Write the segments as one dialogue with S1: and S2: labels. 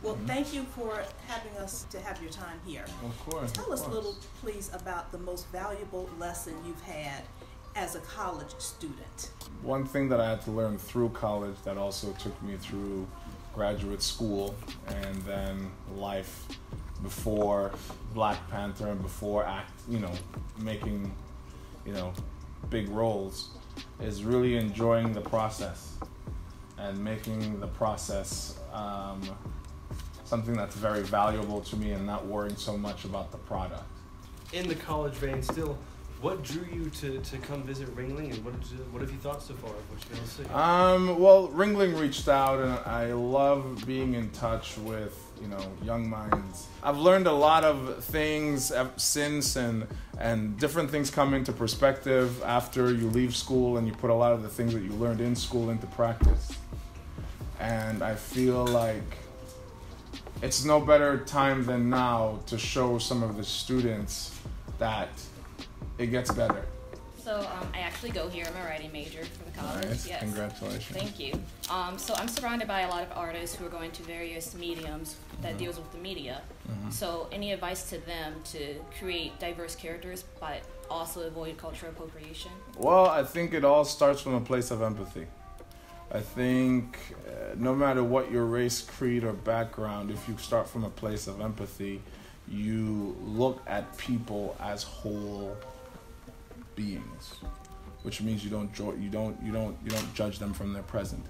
S1: Well, thank you for having us to have your time here.
S2: Of course.
S1: Tell us a little, please, about the most valuable lesson you've had as a college student.
S2: One thing that I had to learn through college that also took me through graduate school and then life before Black Panther and before making, big roles is really enjoying the process and making the process something that's very valuable to me and not worrying so much about the product.
S3: In the college vein still, what drew you to come visit Ringling, and what have you thought so far of what you've been able to see?
S2: Well, Ringling reached out, and I love being in touch with, young minds. I've learned a lot of things since, and different things come into perspective after you leave school and you put a lot of the things that you learned in school into practice. And I feel like it's no better time than now to show some of the students that it gets better.
S4: So I actually go here. I'm a writing major for the college.
S2: Nice.
S4: Yes.
S2: Congratulations.
S4: Thank you. So I'm surrounded by a lot of artists who are going to various mediums that deals with the media.
S2: Mm-hmm.
S4: So any advice to them to create diverse characters but also avoid cultural appropriation?
S2: Well, I think it all starts from a place of empathy. I think no matter what your race, creed, or background, if you start from a place of empathy, you look at people as whole beings, which means you don't judge them from their present.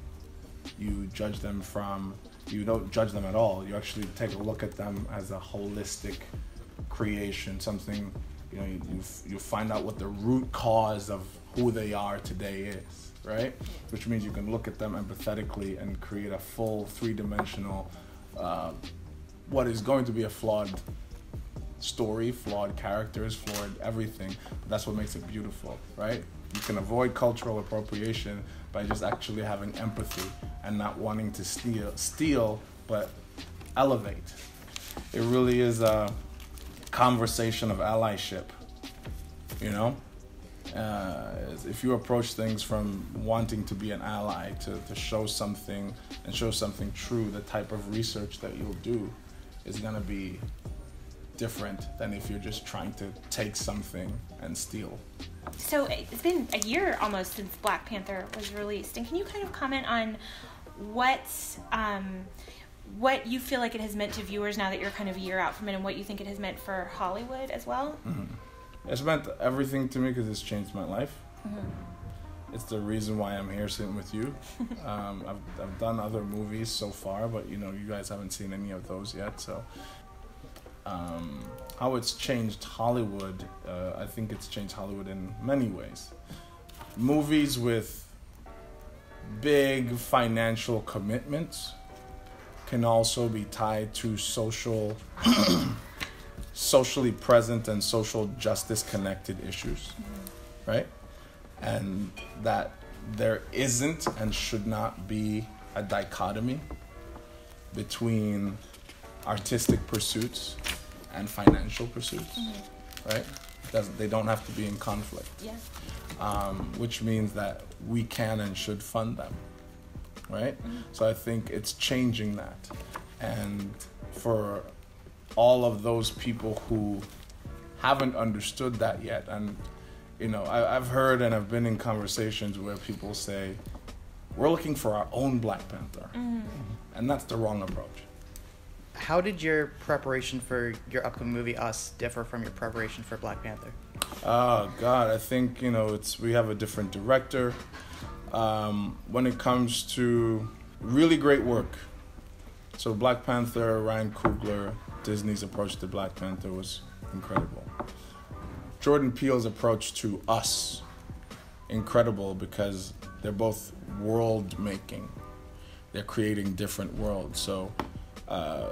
S2: You don't judge them at all. You actually take a look at them as a holistic creation, something, you find out what the root cause of who they are today is, right? Which means you can look at them empathetically and create a full three-dimensional, what is going to be a flawed story, flawed characters, flawed everything. But that's what makes it beautiful, right? You can avoid cultural appropriation by just actually having empathy and not wanting to steal, but elevate. It really is a conversation of allyship, if you approach things from wanting to be an ally, to show something and show something true, the type of research that you'll do is going to be different than if you're just trying to take something and steal.
S5: So it's been a year almost since Black Panther was released, and can you kind of comment on what you feel like it has meant to viewers now that you're kind of a year out from it, and what you think it has meant for Hollywood as well?
S2: Mm-hmm. It's meant everything to me because it's changed my life.
S5: Mm-hmm.
S2: It's the reason why I'm here sitting with you. I've done other movies so far, but you guys haven't seen any of those yet. So how it's changed Hollywood, I think it's changed Hollywood in many ways. Movies with big financial commitments can also be tied to socially present and social justice connected issues, right? And that there isn't and should not be a dichotomy between artistic pursuits and financial pursuits, right? They don't have to be in conflict.
S5: Yeah.
S2: Which means that we can and should fund them, right? So I think it's changing that. And for all of those people who haven't understood that yet, and I've heard and I've been in conversations where people say, we're looking for our own Black Panther. And that's the wrong approach.
S6: How did your preparation for your upcoming movie, Us, differ from your preparation for Black Panther?
S2: Oh, God, I think, we have a different director. When it comes to really great work. So Black Panther, Ryan Coogler, Disney's approach to Black Panther was incredible. Jordan Peele's approach to Us, incredible, because they're both world-making. They're creating different worlds. So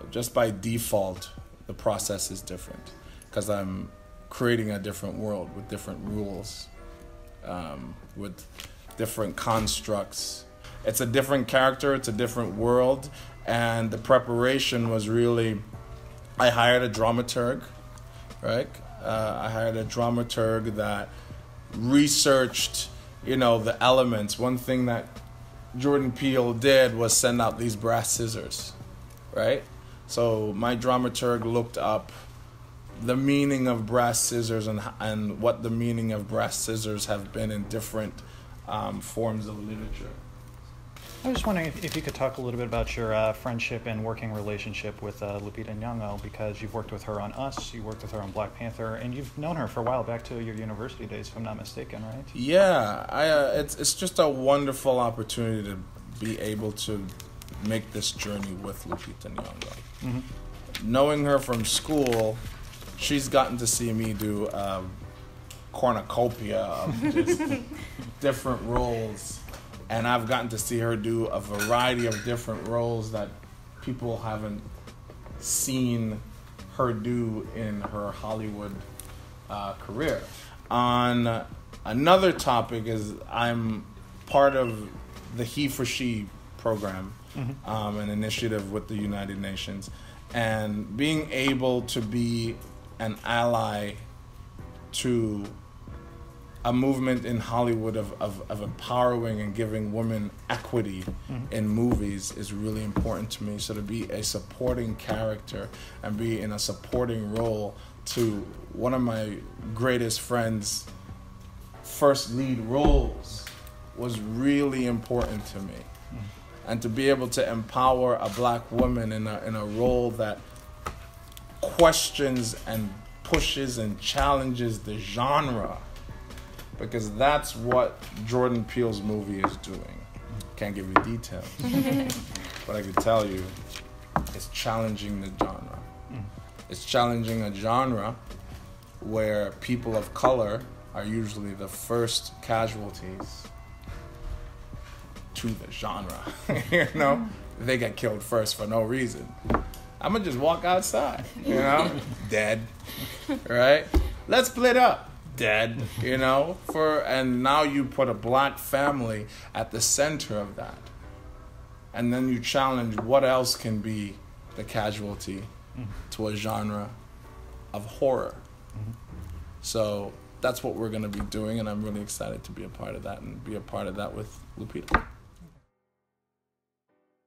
S2: just by default, the process is different because I'm creating a different world with different rules, with different constructs. It's a different character, it's a different world, and the preparation was really, I hired a dramaturg, right? I hired a dramaturg that researched, the elements. One thing that Jordan Peele did was send out these brass scissors, right? So my dramaturg looked up the meaning of brass scissors and what the meaning of brass scissors have been in different forms of literature.
S7: I was just wondering if you could talk a little bit about your friendship and working relationship with Lupita Nyong'o, because you've worked with her on Us, you worked with her on Black Panther, and you've known her for a while, back to your university days, if I'm not mistaken, right?
S2: Yeah, it's just a wonderful opportunity to be able to make this journey with Lupita Nyong'o. Mm-hmm. Knowing her from school, she's gotten to see me do a cornucopia of just different roles. And I've gotten to see her do a variety of different roles that people haven't seen her do in her Hollywood career. On another topic is I'm part of the He for She program, an initiative with the United Nations. And being able to be an ally to a movement in Hollywood of empowering and giving women equity in movies is really important to me. So to be a supporting character and be in a supporting role to one of my greatest friends' first lead roles was really important to me. And to be able to empower a black woman in a role that questions and pushes and challenges the genre, because that's what Jordan Peele's movie is doing. Can't give you details, but I can tell you it's challenging the genre. It's challenging a genre where people of color are usually the first casualties to the genre. You know, they get killed first for no reason. I'm gonna just walk outside, you know, dead, right? Let's split up. Dead, you know, and now you put a black family at the center of that. And then you challenge what else can be the casualty to a genre of horror. So that's what we're going to be doing, and I'm really excited to be a part of that and be a part of that with Lupita.